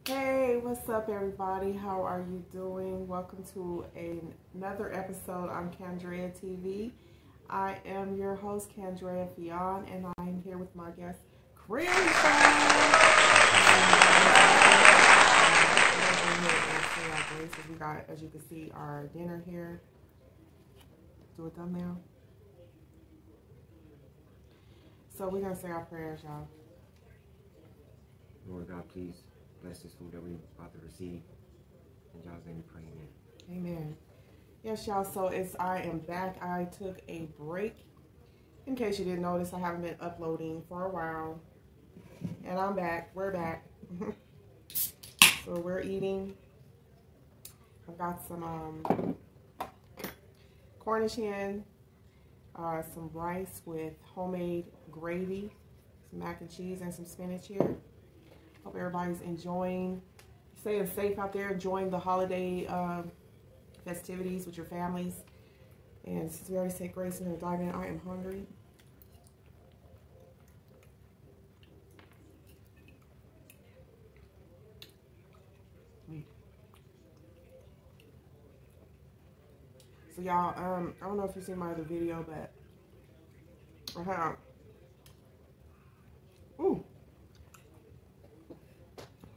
Hey, what's up, everybody? How are you doing? Welcome to another episode on Candrea TV. I am your host, Candrea Fion, and I'm here with my guest, Crenshaw. We got, as you can see, our dinner here. Do a thumbnail. So we're gonna say our prayers, y'all. Lord God, please bless this food that we're about to receive. In God's name we pray, amen. Amen. Yes, y'all, so I am back. I took a break. In case you didn't notice, I haven't been uploading for a while. And I'm back. We're back. So we're eating. I've got some Cornish hen, some rice with homemade gravy, some mac and cheese, and some spinach here. Hope everybody's enjoying, staying safe out there, enjoying the holiday festivities with your families. And since we already said grace, we're going to dive in. I am hungry. So y'all, I don't know if you've seen my other video, but I have,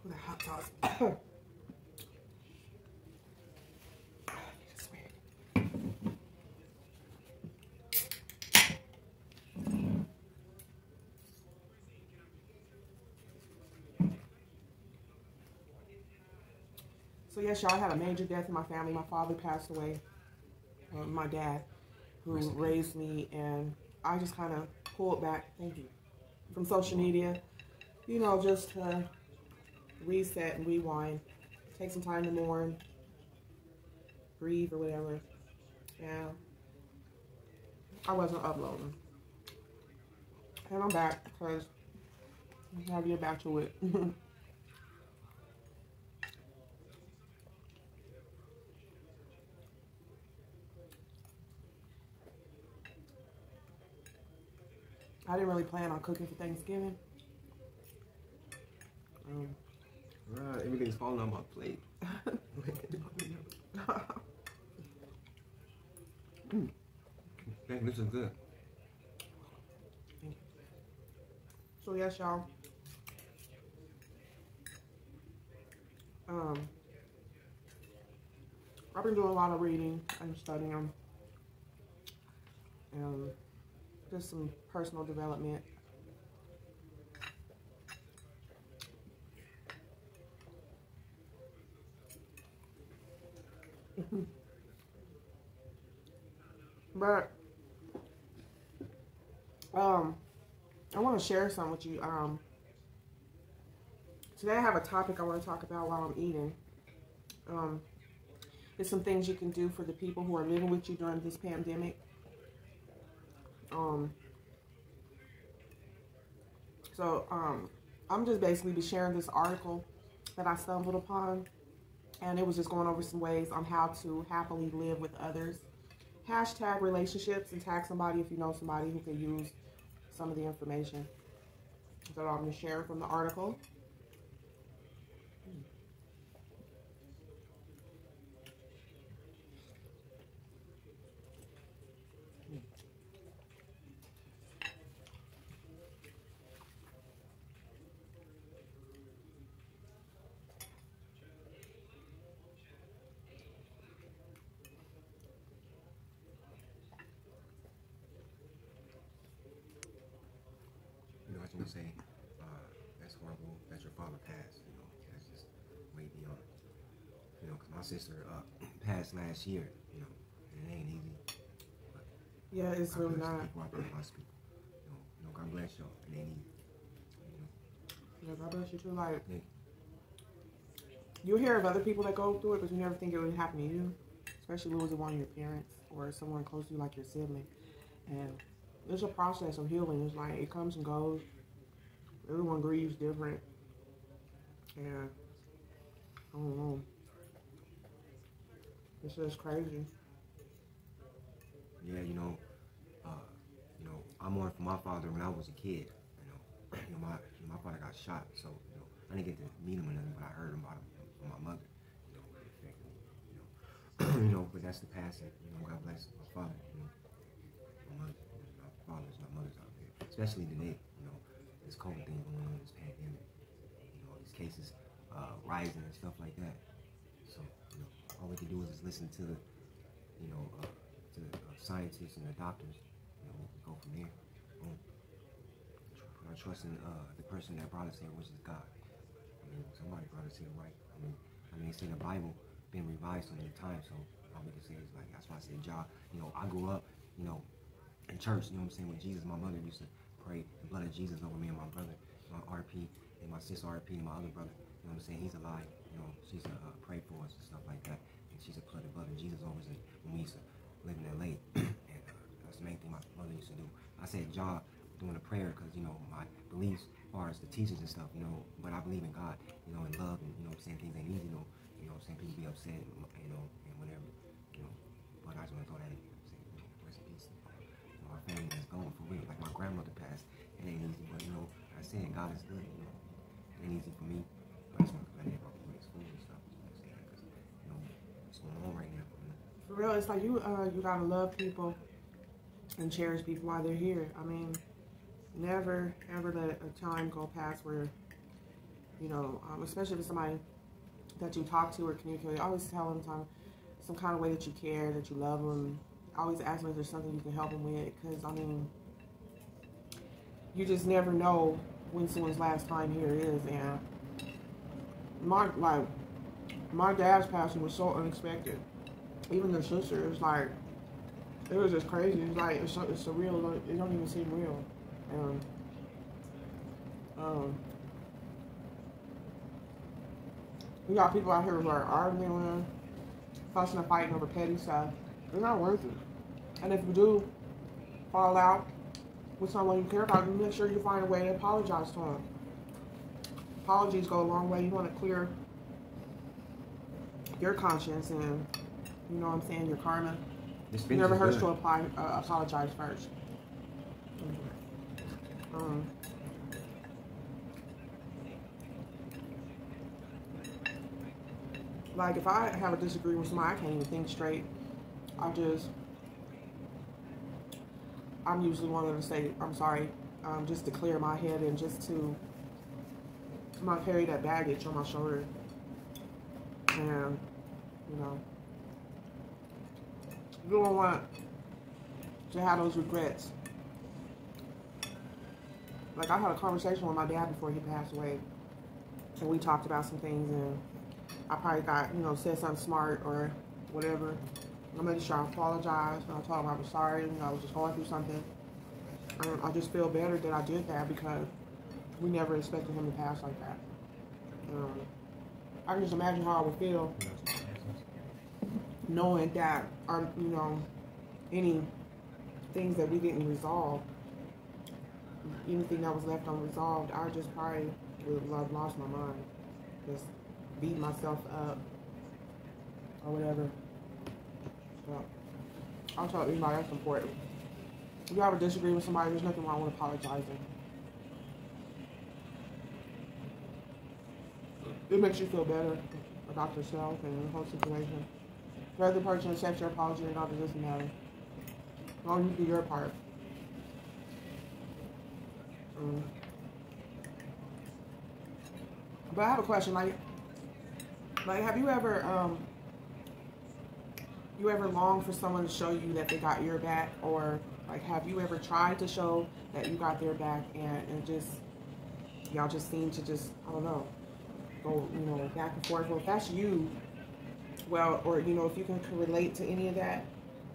that hot sauce. So yes, y'all, I had a major death in my family. My father passed away. My dad, who raised me, and I just kind of pulled back, thank you, from social media, you know, just to reset and rewind, take some time to mourn, grieve, or whatever. Yeah, I wasn't uploading, and I'm back because I have to get back to it. I didn't really plan on cooking for Thanksgiving. Everything's falling on my plate. This is good. So yes, y'all. I've been doing a lot of reading and studying, and just some personal development. But I want to share something with you. Today I have a topic I want to talk about while I'm eating. It's some things you can do for the people who are living with you during this pandemic. I'm just basically be sharing this article that I stumbled upon, and it was just going over some ways on how to happily live with others. Hashtag relationships, and tag somebody if you know somebody who could use some of the information that I'm going to share from the article. You know, I was going to say, that's horrible that your father passed. You know, that's just way beyond. You know, because my sister passed last year. You know, and it ain't easy. But Yeah, it's really not. People out there, lost people. You know, God bless y'all. It ain't easy. You know. Yeah, God bless you too. Like, Yeah. you hear of other people that go through it, but you never think it would happen to you. Especially losing one of your parents or someone close to you, like your sibling. And it's a process of healing. It's like it comes and goes. Everyone grieves different. And I don't know. It's just crazy. Yeah, you know, I mourned for my father when I was a kid. My father got shot, so I didn't get to meet him or nothing, but I heard about him from my mother. You know, it affected me. You know, you know. But that's the passing. You know, God bless my father. You know, my mother, my father's, my mother's out there, especially today. You know, this COVID thing going on, this pandemic. You know, these cases rising and stuff like that. So, you know, all we can do is listen to the, you know, to the scientists and the doctors. You know, we can go from there. Boom. Put our trust in the person that brought us here, which is God. I mean, somebody brought us here, right? I mean, they say the Bible been revised so many times, so all we can say is like, that's why I say, John, you know, I grew up, you know, in church, you know what I'm saying, with Jesus. My mother used to pray the blood of Jesus over me and my brother, my RP, and my sister RP, and my other brother. You know what I'm saying? He's alive. You know, she used to pray for us and stuff like that. And she used to put the blood of Jesus over us when we used to live in LA. And that's the main thing my mother used to do. I said, John, doing a prayer because, you know, my beliefs as far as the teachers and stuff, you know, but I believe in God, you know, in love and, you know, saying things ain't easy, you know, saying people be upset, you know, and whatever, you know, but I just want to throw that in, you know, saying, you know, rest in peace. You know, our family is gone for real. Like my grandmother passed, it ain't easy, but, you know, I said God is good, you know, it ain't easy for me, but I just want to let everybody know it's food and stuff, you know what I'm saying, because, you know, what's going on right now, you know. For real, it's like you gotta love people and cherish people while they're here. I mean, never ever let a time go past where, you know, especially if it's somebody that you talk to or communicate with, always tell them some kind of way that you care, that you love them. Always ask them if there's something you can help them with, because I mean, you just never know when someone's last time here is. And my dad's passing was so unexpected. Even their sister, it's like, it was just crazy. It's like it's surreal. It don't even seem real. We got people out here who are arguing, fussing and fighting over petty stuff. It's not worth it. And if you do fall out with someone you care about, you make sure you find a way to apologize to them. Apologies go a long way. You want to clear your conscience and, you know what I'm saying, your karma. It never hurts to apologize first. Like, if I have a disagreement with somebody, I can't even think straight. I'm usually one to say, I'm sorry, just to clear my head and just to not carry that baggage on my shoulder. And, you know, you don't want to have those regrets. Like, I had a conversation with my dad before he passed away, and we talked about some things, and I probably got, you know, said something smart or whatever. I made sure I apologized, and I told him I was sorry, you know, I was just going through something. And I just feel better that I did that, because we never expected him to pass like that. I can just imagine how I would feel knowing that, you know, any things that we didn't resolve, anything that was left unresolved, I just probably would have lost my mind. Just beat myself up or whatever. So, I'll tell anybody that's important. If you ever disagree with somebody, there's nothing wrong with apologizing. It makes you feel better about yourself and the whole situation. If the other person accepts your apology or not, it doesn't matter. As long as you do your part. But I have a question, like have you ever longed for someone to show you that they got your back, or like have you ever tried to show that you got their back, and just y'all just seem to just, I don't know, go, you know, back and forth? Well, if that's you, well, or, you know, if you can relate to any of that,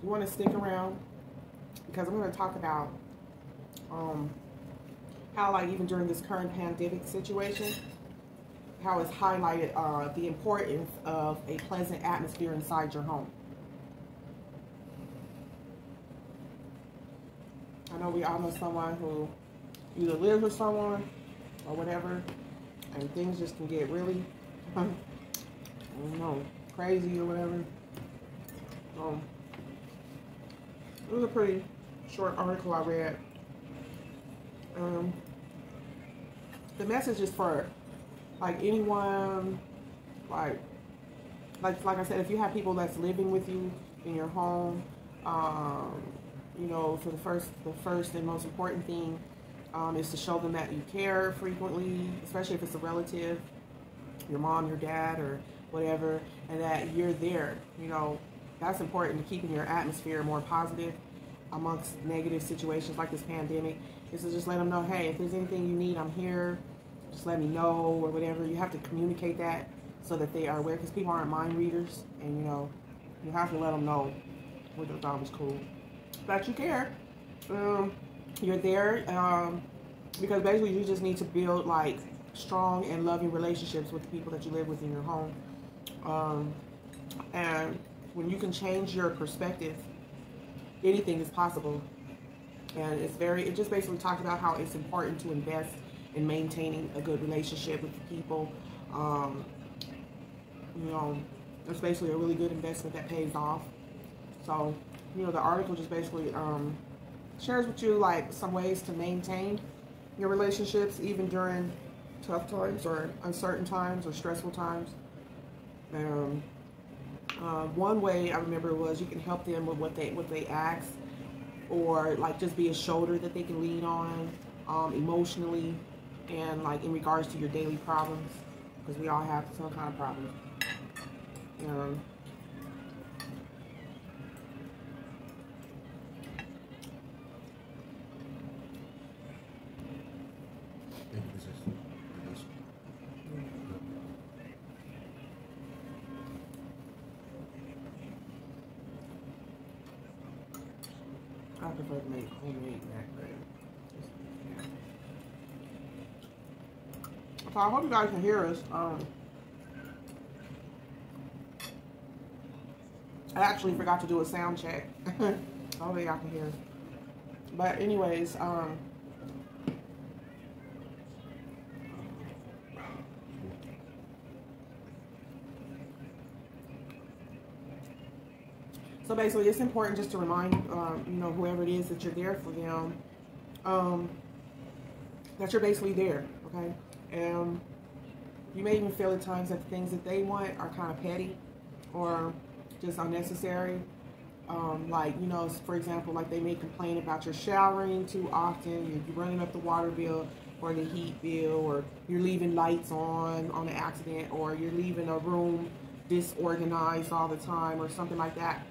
you want to stick around, because I'm going to talk about how, like, even during this current pandemic situation, how it's highlighted the importance of a pleasant atmosphere inside your home. I know we all know someone who either lives with someone or whatever, and things just can get really, I don't know, crazy or whatever. It was a pretty short article I read. The message is for like anyone, like like I said, if you have people that's living with you in your home, um, you know, for the first and most important thing is to show them that you care frequently, especially if it's a relative, your mom, your dad, or whatever, and that you're there. You know, that's important to keeping your atmosphere more positive amongst negative situations like this pandemic. Is to just let them know, hey, if there's anything you need, I'm here. Just let me know or whatever. You have to communicate that so that they are aware, because people aren't mind readers, and you know, you have to let them know what their job is cool, that you care. You're there because basically you just need to build like strong and loving relationships with the people that you live with in your home. And when you can change your perspective, anything is possible. And it just basically talks about how it's important to invest in maintaining a good relationship with the people. You know, it's basically a really good investment that pays off. So, you know, the article just basically shares with you like some ways to maintain your relationships even during tough times or uncertain times or stressful times. One way I remember was you can help them with what they ask, or like just be a shoulder that they can lean on emotionally, and like in regards to your daily problems, because we all have some kind of problems. Um, Thank you, this is delicious. I prefer to make homemade mac bread. So I hope you guys can hear us. I actually forgot to do a sound check. Hopefully y'all can hear us. But anyways, so basically it's important just to remind, you know, whoever it is that you're there for them, that you're basically there, okay? And you may even feel at times that the things that they want are kind of petty or just unnecessary. Like, you know, for example, like they may complain about your showering too often, you're running up the water bill or the heat bill, or you're leaving lights on the accident, or you're leaving a room disorganized all the time or something like that.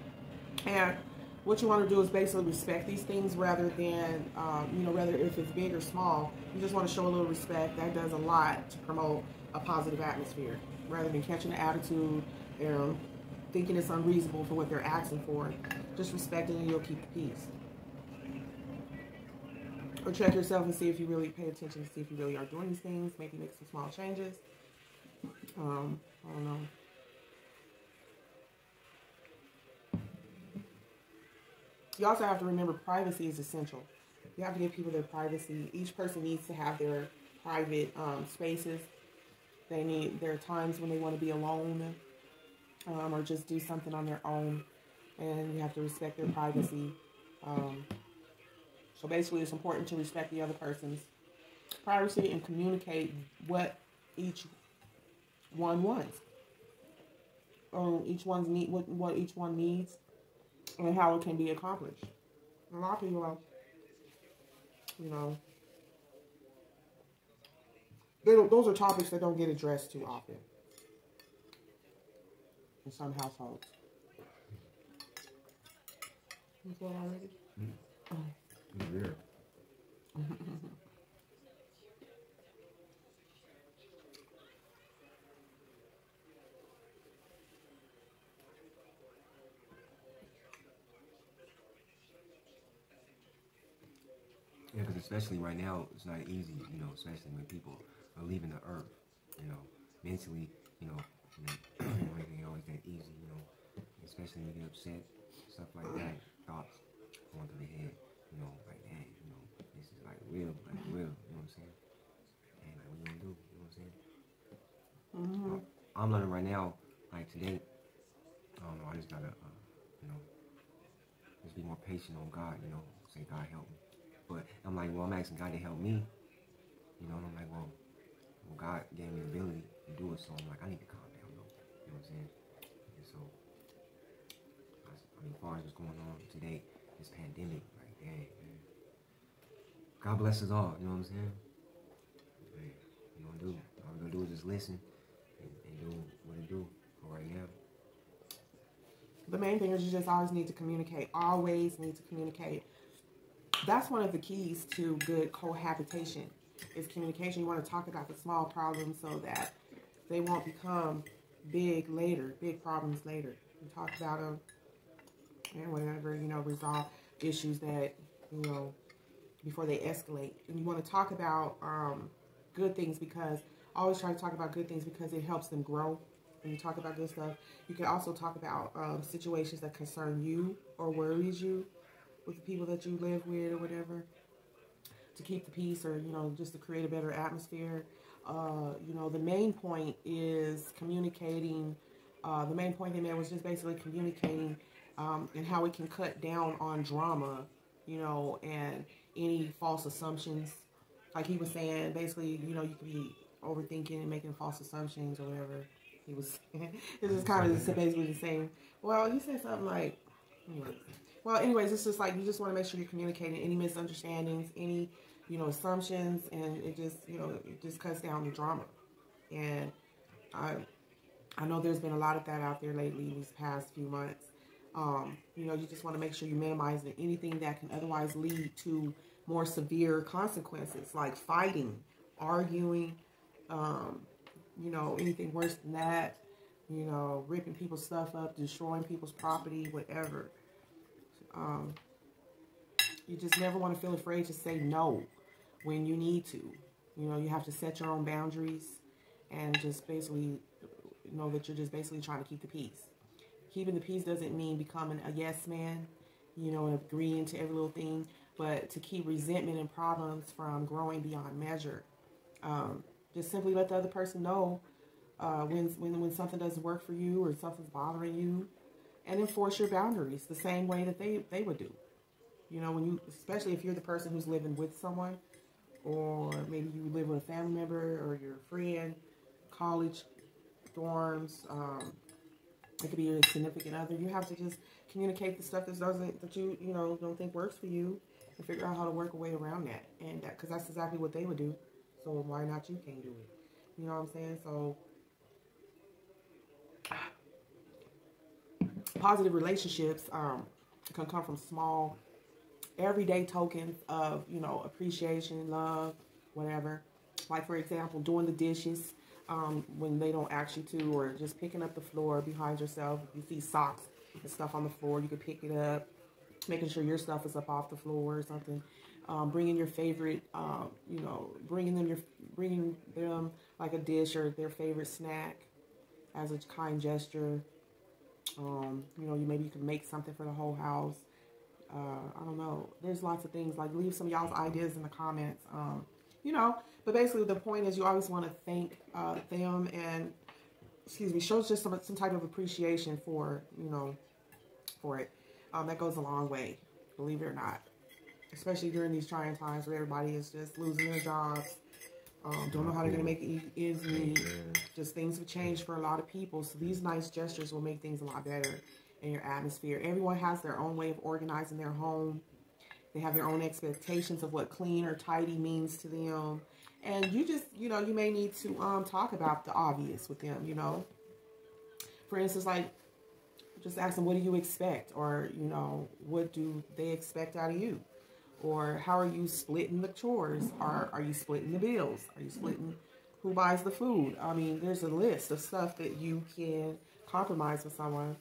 And what you want to do is basically respect these things rather than, you know, whether if it's big or small, you just want to show a little respect. That does a lot to promote a positive atmosphere rather than catching an attitude and thinking it's unreasonable for what they're asking for. Just respect it and you'll keep the peace. Or check yourself and see if you really pay attention to see if you really are doing these things. Maybe make some small changes. I don't know. You also have to remember privacy is essential. You have to give people their privacy. Each person needs to have their private spaces. They need there are times when they want to be alone, or just do something on their own, and you have to respect their privacy. So basically, it's important to respect the other person's privacy and communicate what each one wants, or what each one needs, and how it can be accomplished. A lot of people, you know, those are topics that don't get addressed too often in some households. You full already? Yeah. Yeah, because especially right now, it's not easy, you know, especially when people are leaving the earth, you know, mentally, you know, everything always that easy, you know, especially when you get upset, stuff like that, thoughts going through the head, you know, like, hey, you know, this is like real, you know what I'm saying? And like, what you gonna do, you know what I'm saying? Mm-hmm. I'm learning right now, like today, I don't know, I just gotta, you know, just be more patient on God, you know, say, God help me. But I'm like, well, I'm asking God to help me, you know, and I'm like, well, well, God gave me the ability to do it, so I'm like, I need to calm down, though. You know what I'm saying? And so, I mean, as far as what's going on today, this pandemic, like, dang, man. God bless us all, you know what I'm saying? Man, all we're gonna do is just listen and do what it do for right now. The main thing is you just always need to communicate. Always need to communicate. That's one of the keys to good cohabitation is communication. You want to talk about the small problems so that they won't become big problems later. You talk about them and whenever, resolve issues that, before they escalate. And you want to talk about good things because I always try to talk about good things because it helps them grow. When you talk about good stuff, you can also talk about situations that concern you or worries you with the people that you live with or whatever, to keep the peace or, just to create a better atmosphere. The main point is communicating. The main point they made was just basically communicating and how we can cut down on drama, and any false assumptions. Like he was saying, basically, you could be overthinking and making false assumptions or whatever. He was, it was kind of basically the same. Well, he said something like, anyways, it's just like you just want to make sure you're communicating any misunderstandings, any, assumptions, and it just cuts down the drama. And I know there's been a lot of that out there lately these past few months. You just want to make sure you minimize anything that can otherwise lead to more severe consequences, like fighting, arguing, anything worse than that, ripping people's stuff up, destroying people's property, whatever. You just never want to feel afraid to say no when you need to. You have to set your own boundaries and just basically know that you're just basically trying to keep the peace. Keeping the peace doesn't mean becoming a yes man, and agreeing to every little thing, but to keep resentment and problems from growing beyond measure. Just simply let the other person know when something doesn't work for you or something's bothering you, and enforce your boundaries the same way that they would do. Especially if you're the person who's living with someone, or maybe you live with a family member or your friend, college, dorms, it could be your significant other. You have to just communicate the stuff that you don't think works for you, and figure out how to work a way around that. And because that's exactly what they would do. So why not you can't do it? You know what I'm saying? So positive relationships can come from small, everyday tokens of, appreciation, love, whatever. Like, for example, doing the dishes when they don't ask you to, or just picking up the floor behind yourself. If you see socks and stuff on the floor, you can pick it up, making sure your stuff is up off the floor or something. Bringing your favorite, bringing them like a dish or their favorite snack as a kind gesture. Maybe you can make something for the whole house. I don't know. There's lots of things. Like, leave some of y'all's ideas in the comments. But basically the point is you always want to thank them and, show just some type of appreciation for, for it. That goes a long way, believe it or not. Especially during these trying times where everybody is just losing their jobs, don't know how they're going to make ends meet. Just things have changed for a lot of people. So these nice gestures will make things a lot better in your atmosphere. Everyone has their own way of organizing their home. They have their own expectations of what clean or tidy means to them. And you just, you may need to talk about the obvious with them, For instance, like, just ask them, what do you expect? Or, what do they expect out of you? Or how are you splitting the chores? Are you splitting the bills? Are you splitting who buys the food? I mean, there's a list of stuff that you can compromise with someone.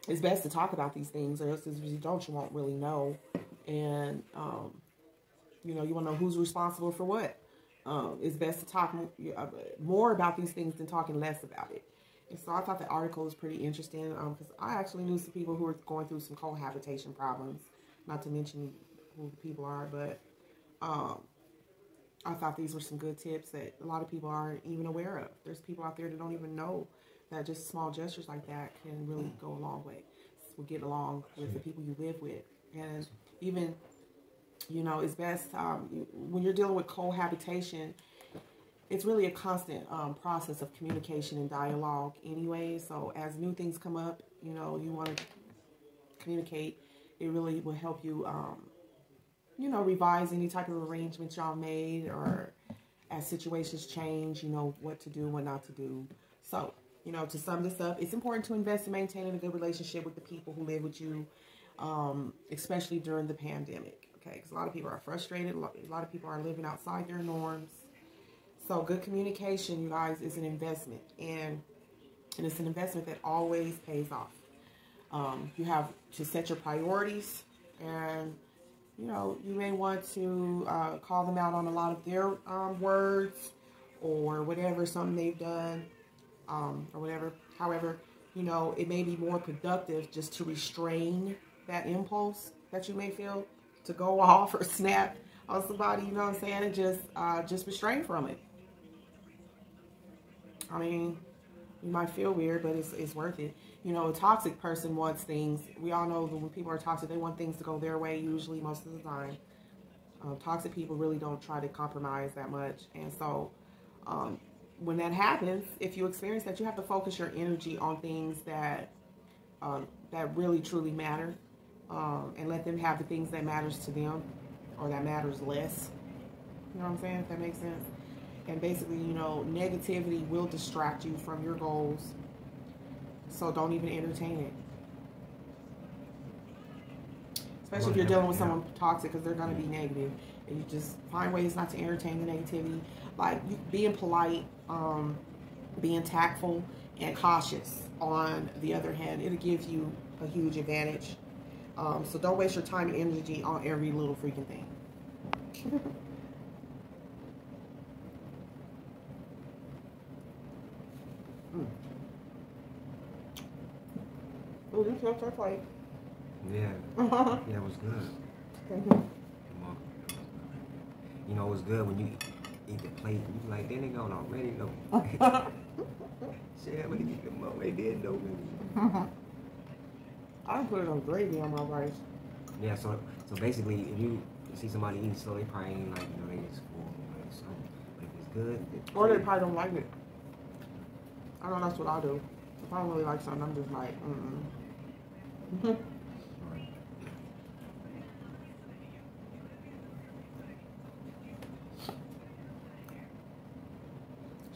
It's best to talk about these things, or else if you don't, you won't really know. And, you want to know who's responsible for what. It's best to talk more about these things than talking less about it. And so I thought the article was pretty interesting because I actually knew some people who were going through some cohabitation problems, not to mention who the people are, but I thought these were some good tips that a lot of people aren't even aware of. There's people out there that don't even know that just small gestures like that can really go a long way. So get along with the people you live with. And even You know, it's best when you're dealing with cohabitation, it's really a constant process of communication and dialogue anyway. So as new things come up, you know, you want to communicate. It really will help you, you know, revise any type of arrangements y'all made, or as situations change, you know, what to do, what not to do. So, you know, to sum this up, it's important to invest in maintaining a good relationship with the people who live with you, especially during the pandemic. Okay, because a lot of people are frustrated. A lot of people are living outside their norms. So good communication, you guys, is an investment, and it's an investment that always pays off. You have to set your priorities, and you know, you may want to call them out on a lot of their words or whatever, something they've done, or whatever. However, you know, it may be more productive just to restrain that impulse that you may feel to go off or snap on somebody, you know what I'm saying, and just restrain from it. I mean, you might feel weird, but it's worth it. You know, a toxic person wants things. We all know that when people are toxic, they want things to go their way, usually, most of the time. Toxic people really don't try to compromise that much. And so when that happens, if you experience that, you have to focus your energy on things that that really, truly matter, and let them have the things that matters to them, or that matters less. You know what I'm saying? If that makes sense. And basically, you know, negativity will distract you from your goals. So don't even entertain it. Especially if you're dealing with someone toxic, because they're going to be negative. And you just find ways not to entertain the negativity. Like being polite, being tactful, and cautious. On the other hand, it'll give you a huge advantage. So don't waste your time and energy on every little freaking thing. Oh, these chips are quite. Yeah. Yeah, it was good. You know, it was good when you eat the plate and you like, then they gone already know. Shit, we can eat them up. They did know. I put it on gravy on my rice. Yeah, so basically, if you see somebody eating slow, they probably ain't like, you know, they just full. Like, so, but if it's good, or they probably don't like it. I know that's what I do. If I don't really like something, I'm just like,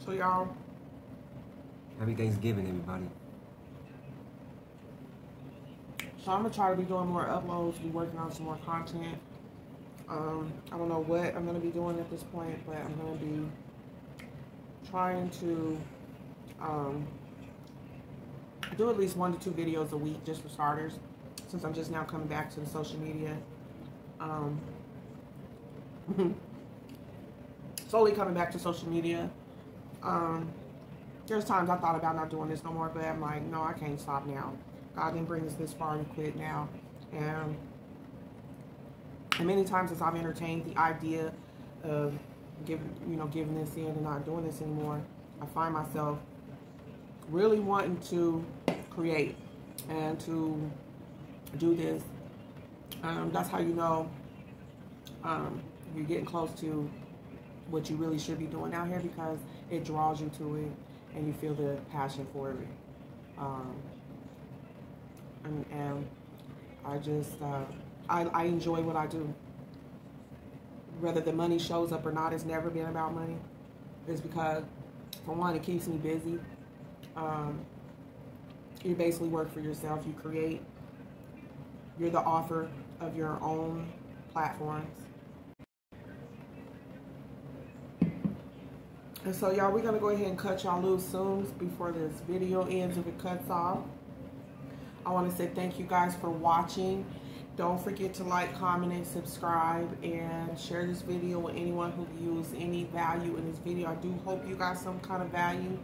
So y'all, happy Thanksgiving, everybody. So I'm gonna try to be doing more uploads, be working on some more content. I don't know what I'm gonna be doing at this point, but I'm gonna be trying to do at least 1 to 2 videos a week, just for starters, since I'm just now coming back to the social media. Slowly coming back to social media. There's times I thought about not doing this no more, but I'm like, no, I can't stop now. God didn't bring us this far to quit now. And many times as I've entertained the idea of giving this in and not doing this anymore, I find myself really wanting to create and to do this. That's how you know you're getting close to what you really should be doing out here, because it draws you to it and you feel the passion for it. And I just, I enjoy what I do. Whether the money shows up or not, it's never been about money. It's because, for one, it keeps me busy. You basically work for yourself. You create. You're the author of your own platforms. And so, y'all, we're going to go ahead and cut y'all loose soon before this video ends, if it cuts off. I want to say thank you guys for watching. Don't forget to like, comment, and subscribe, and share this video with anyone who views any value in this video. I do hope you got some kind of value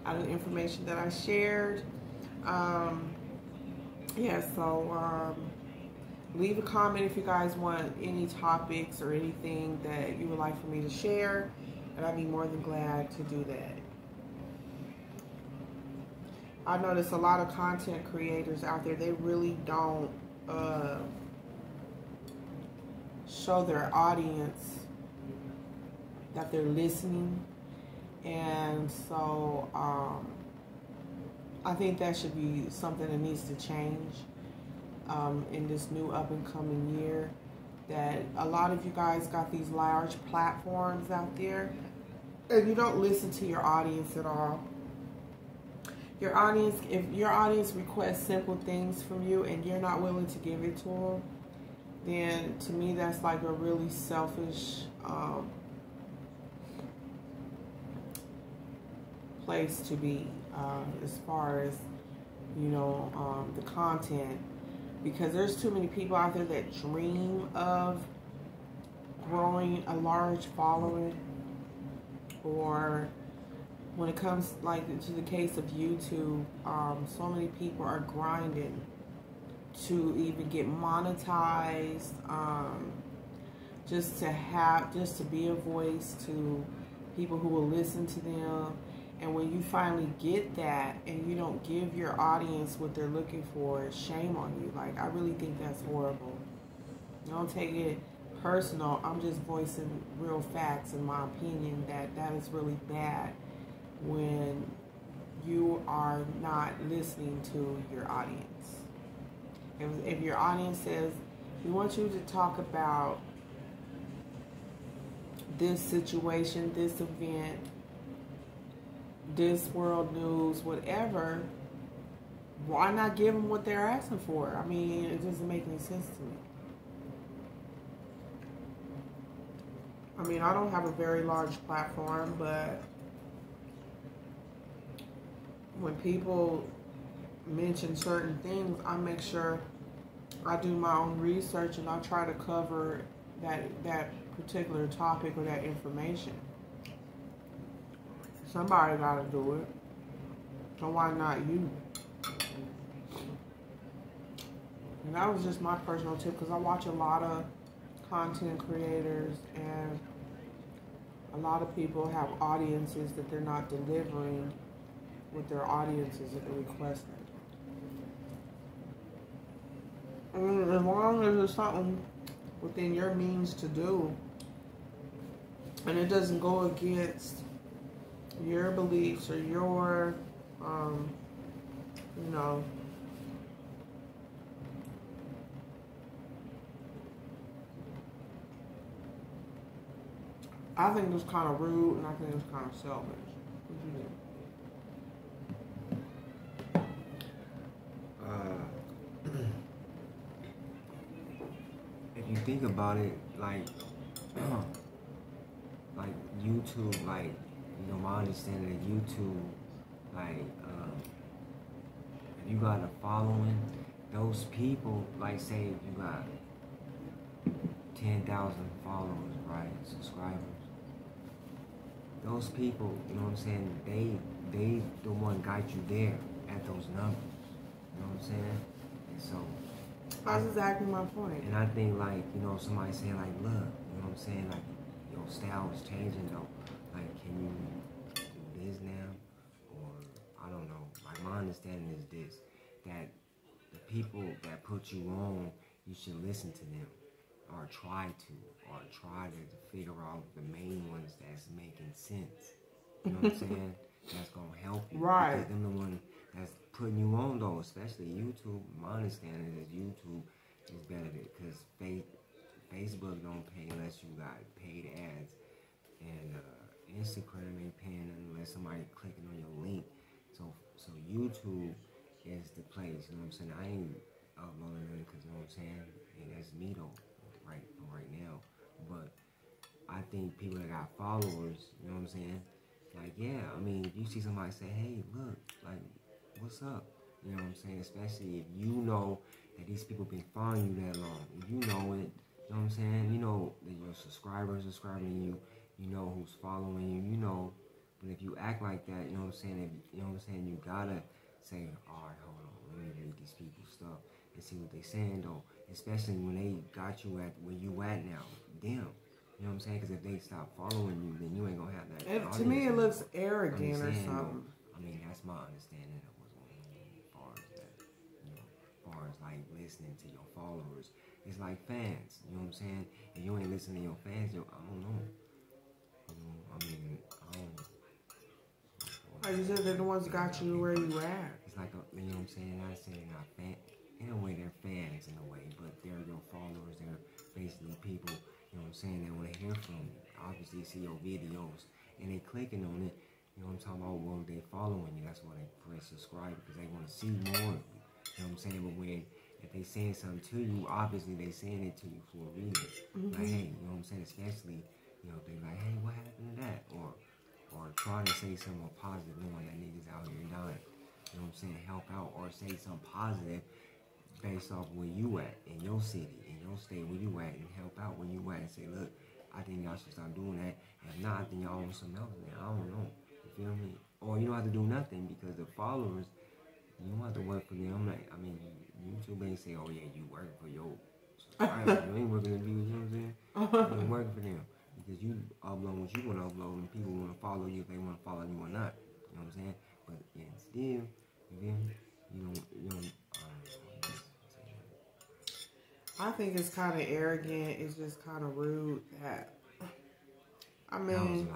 out of the information that I shared. Yeah, so leave a comment if you guys want any topics or anything that you would like for me to share, and I'd be more than glad to do that. I notice a lot of content creators out there, they really don't show their audience that they're listening. And so I think that should be something that needs to change in this new up and coming year. That a lot of you guys got these large platforms out there and you don't listen to your audience at all. Your audience, if your audience requests simple things from you and you're not willing to give it to them, then to me that's like a really selfish place to be as far as, you know, the content. Because there's too many people out there that dream of growing a large following, or when it comes like to the case of YouTube, so many people are grinding to even get monetized, just to be a voice to people who will listen to them. And when you finally get that and you don't give your audience what they're looking for, shame on you. Like, I really think that's horrible. Don't take it personal. I'm just voicing real facts in my opinion that is really bad when you are not listening to your audience. If your audience says, we want you to talk about this situation, this event, this world news, whatever, why not give them what they're asking for? I mean, it doesn't make any sense to me. I mean, I don't have a very large platform, but when people mention certain things, I make sure I do my own research and I try to cover that particular topic or that information. Somebody got to do it. So why not you? And that was just my personal tip, because I watch a lot of content creators and a lot of people have audiences that they're not delivering what their audiences are requesting. I mean, as long as it's something within your means to do and it doesn't go against your beliefs or your, you know, I think it's kind of rude and I think it's kind of selfish. What do you think? If you think about it, like YouTube, like, you know, my understanding of YouTube, like, if you got a following, those people, like, say if you got 10,000 followers, right, subscribers, those people, you know what I'm saying, they the one got you there at those numbers, you know what I'm saying? And so that's exactly my point. And I think, like, you know, somebody saying, like, look, you know what I'm saying, like, your style is changing, though. Like, can you do this now? Or, I don't know. Like, my understanding is this, that the people that put you on, you should listen to them. Or try to figure out the main ones that's making sense. You know what I'm saying? That's going to help you. Right. Because them the one that's putting you on, though, especially YouTube. My understanding is YouTube is better because Facebook don't pay unless you got paid ads, and Instagram ain't paying unless somebody clicking on your link. So YouTube is the place. You know what I'm saying? I ain't uploading it because, you know what I'm saying, and that's me though, right now. But I think people that got followers, you know what I'm saying? Like, yeah, I mean, if you see somebody say, hey, look, like, what's up? You know what I'm saying? Especially if you know that these people been following you that long. If you know it, you know what I'm saying? You know that your subscribers are subscribing to you. You know who's following you. You know. But if you act like that, you know what I'm saying? If, you know what I'm saying? You gotta say, all right, hold on. Let me read these people's stuff and see what they saying, though. Especially when they got you at where you at now. Damn. You know what I'm saying? Because if they stop following you, then you ain't gonna have that. To me, it looks arrogant or something. I mean, that's my understanding of what's going on as far as that. You know, as far as like listening to your followers, it's like fans. You know what I'm saying? If you ain't listening to your fans, I don't know. I mean, I don't. Like you said, they're the ones that got you where you at. It's like, you know what I'm saying? I say they're not fan. In a way, they're fans in a way, but they're your followers. They're basically people, you know what I'm saying, that want to hear from you. Obviously, see your videos, and they clicking on it. You know what I'm talking about? Well, they following you. That's why they press subscribe, because they want to see more of you. You know what I'm saying? But when, if they saying something to you, obviously they saying it to you for a reason. Like, hey, you know what I'm saying? Especially, you know, they like, hey, what happened to that? Or try to say something positive, knowing that niggas out here dying. You know what I'm saying? Help out, or say something positive based off where you at, in your city, in your state, where you at, and help out where you at, and say, look, I think y'all should start doing that. If not, I think y'all want something else, man. I don't know. You feel me? Or you don't have to do nothing, because the followers, you don't have to work for them. Like, I mean, YouTube ain't say, oh yeah, you work for your subscribers. You ain't working for you, you know what I'm saying? You ain't working for them. Because you upload what you want to upload, and people want to follow you if they want to follow you or not. You know what I'm saying? But yeah, still, you feel me? You don't, I think it's kind of arrogant. It's just kind of rude that, I mean,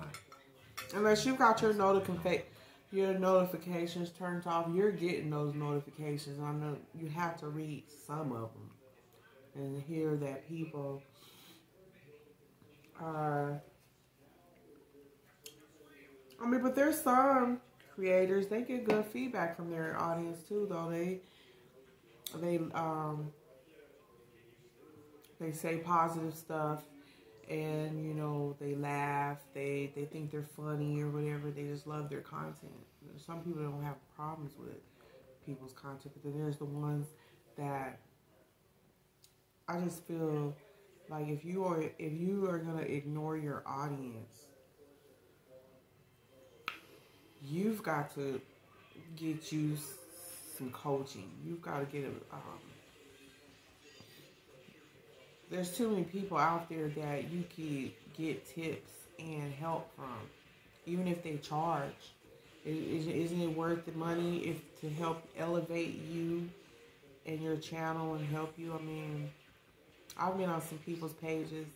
unless you got your notifications turned off, you're getting those notifications. I know you have to read some of them and hear that people are, I mean, but there's some creators, they get good feedback from their audience too, though. They say positive stuff, and you know, they laugh, they think they're funny or whatever. They just love their content. Some people don't have problems with people's content, but then there's the ones that I just feel like if you are gonna ignore your audience, you've got to get you some coaching. You've got to get there's too many people out there that you can get tips and help from, even if they charge. Isn't it worth the money to help elevate you and your channel and help you? I mean, I've been on some people's pages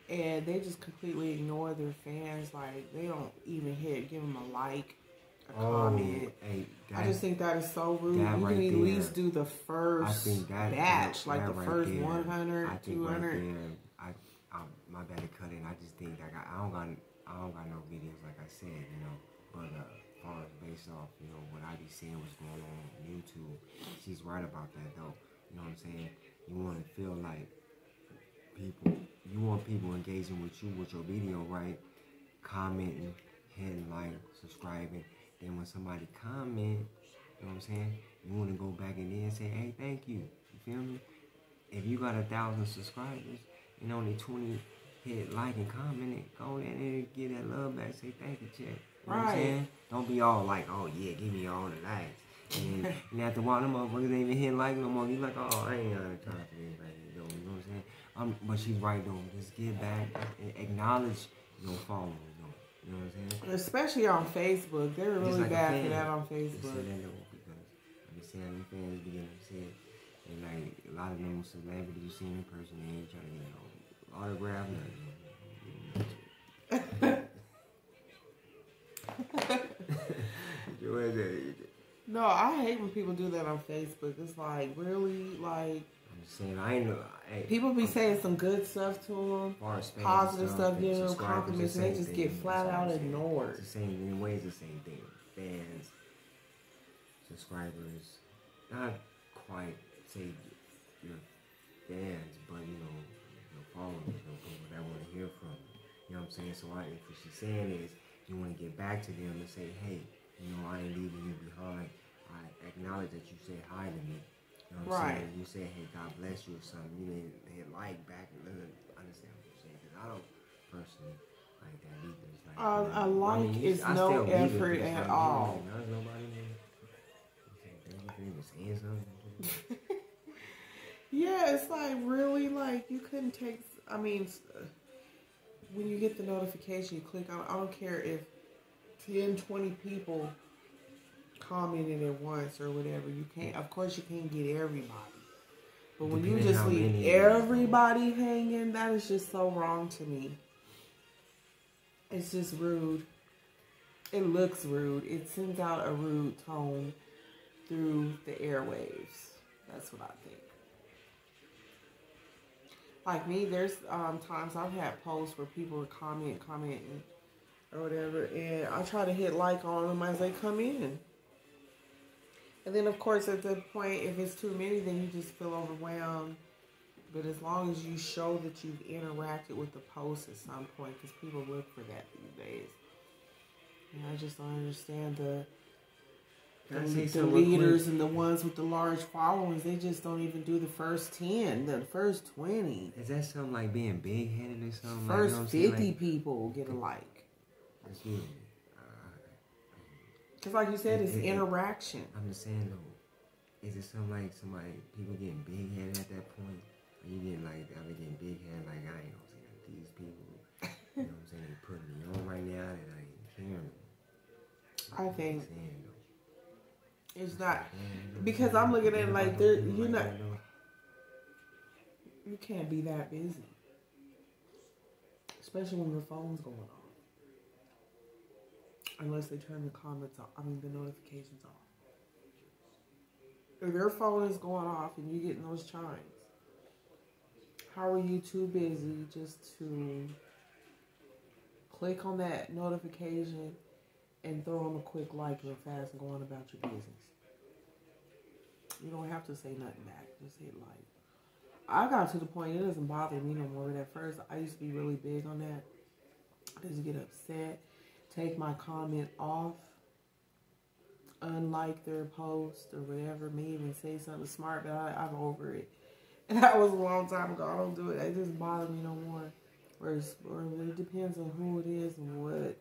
and they just completely ignore their fans. Like, they don't even give them a like, a comment. Hey, I just think that is so rude. You can at least do the first batch, like the first 100, 200. My bad to cut in. I just think that I don't got no videos, like I said, you know. But as far as based off, you know, what I be seeing what's going on YouTube, she's right about that though. You know what I'm saying? You want to feel like you want people engaging with you with your video, right? Commenting, hitting like, subscribing. Then when somebody comment, you know what I'm saying? You want to go back in there and say, hey, thank you. You feel me? If you got 1,000 subscribers and only 20 hit like and comment it, go in there and get that love back. Say thank you, check. You know what I'm saying? Don't be all like, oh yeah, give me all the likes. And then after a while, them motherfuckers ain't even hit like no more. You like, oh, I ain't got time for anybody. You know what I'm saying? But she's right though. Just get back and acknowledge your followers though. You know what I'm saying? Especially on Facebook. They're really like bad for that on Facebook. Because I be seeing them fans be getting upset. And like a lot of them celebrities you see in person, they ain't trying to get no autograph, nothing. No, I hate when people do that on Facebook. It's like, really, like, I'm just saying, I ain't know. People be saying some good stuff to them, positive stuff, giving them compliments, and they just get flat out ignored. It's the same, in a way, it's the same thing. Fans, subscribers, not quite say your fans, but you know, your followers, people that want to hear from you. You know what I'm saying? So what she's saying is, you want to get back to them and say, hey, you know, I ain't leaving you behind. I acknowledge that you said hi to me. You know what I'm saying? You say, hey, God bless you or something. You didn't hit like back and understand what you're saying. Because I don't personally like that either. It's like, a like is no effort at all. There's nobody there. Thank you for even saying something. Yeah, it's like, really, like, you couldn't take, I mean, when you get the notification, you click on, I don't care if 10, 20 people commented at once or whatever. You can't, of course you can't get everybody. But when you just leave everybody hanging, that is just so wrong to me. It's just rude. It looks rude. It sends out a rude tone through the airwaves. That's what I think. Like me, there's times I've had posts where people are commenting or whatever, and I try to hit like on them as they come in. And then, of course, at the point, if it's too many, then you just feel overwhelmed. But as long as you show that you've interacted with the post at some point, because people look for that these days. And I just don't understand the leaders and the ones with the large followings. They just don't even do the first 10, the first 20. Is that something like being big-headed or something? First like, 50 like, people get a like. Excuse me. Because like you said, it's interaction. I'm just saying, though, is it something like people getting big-headed at that point? Are you getting like, are they getting big-headed? Like, I ain't gonna say that these people, you know what I'm saying, they putting me on right now and I ain't caring. I think it's not, because I'm looking at it like you're not, you can't be that busy, especially when your phone's going off. Unless they turn the comments off, the notifications off. If your phone is going off and you're getting those chimes, how are you too busy just to click on that notification and throw them a quick like real fast and go on about your business? You don't have to say nothing back. Just hit like. I got to the point, it doesn't bother me no more. But at first, I used to be really big on that. I used to get upset, take my comment off, unlike their post or whatever, may even say something smart, but I'm over it. And that was a long time ago. I don't do it. It doesn't bother me no more. Or it depends on who it is and what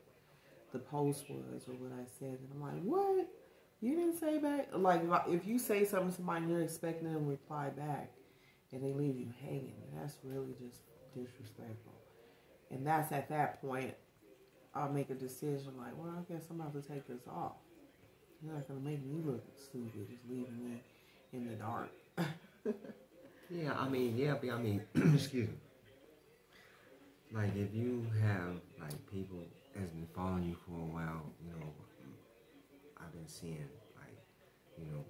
the post was or what I said. And I'm like, what? You didn't say back? Like, if you say something to somebody and you're expecting them to reply back and they leave you hanging, that's really just disrespectful. And that's at that point, I'll make a decision like, well, I guess I'm about to take this off. You're not going to make me look stupid just leaving me in the dark. Excuse me. Like, if you have, like, people that's been following you for a while, you know, I've been seeing, like, you know,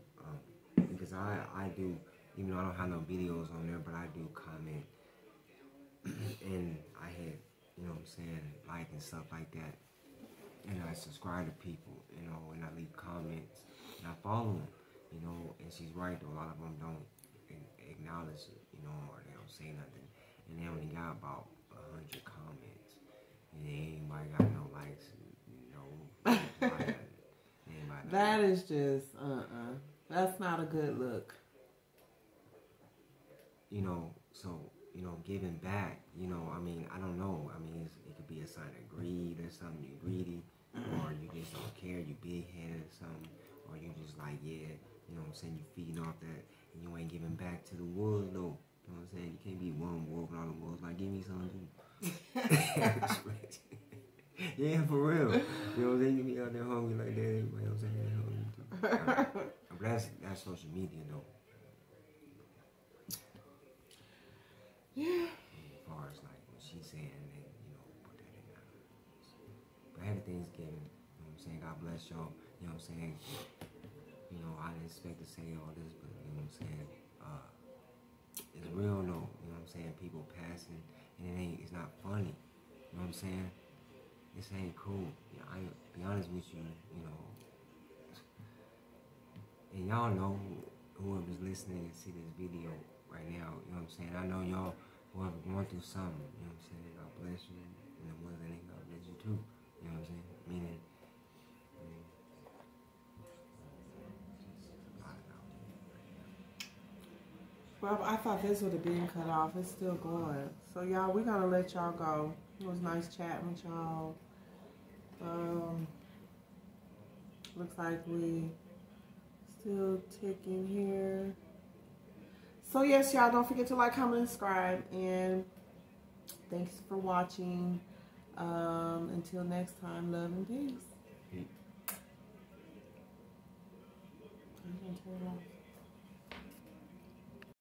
because I do, even though I don't have no videos on there, but I do comment, and I hit, you know what I'm saying, like and stuff like that, and I subscribe to people, you know, and I leave comments, and I follow them, you know, and she's right, though, a lot of them don't acknowledge it, you know, or they don't say nothing, and they only got about 100 comments, and anybody got no likes, no. That is just that's not a good look. You know, so, you know, giving back, you know, I don't know. It could be a sign of greed or something. You're greedy, or you just don't care. You big-headed or something, or you just like, yeah, you know what I'm saying, you feeding off that, and you ain't giving back to the wolves, though. You know what I'm saying? You can't be one wolf and all the wolves. Like, give me something too. Yeah, for real. You know what I'm saying? You be out there hungry like that. Everybody else out there hungry too. But that's social media, though. Yeah. As far as like what she's saying, and you know, put that in there. But happy Thanksgiving. You know what I'm saying? God bless y'all. You know what I'm saying? You know, I didn't expect to say all this, but you know what I'm saying? It's real, though. You know what I'm saying? People passing, and it's not funny. You know what I'm saying? This ain't cool. Yeah, I be honest with you, you know. And y'all know, whoever's listening and see this video right now, you know what I'm saying? I know y'all whoever going through something, you know what I'm saying? God bless you. And the ones that ain't, God bless you too. You know what I'm saying? Meaning, well, I thought this would have been cut off. It's still going. So, y'all, we're going to let y'all go. It was nice chatting with y'all. Looks like we still ticking here. So, yes, y'all, don't forget to like, comment, and subscribe. And thanks for watching. Until next time, love and peace. I'm going to turn it off.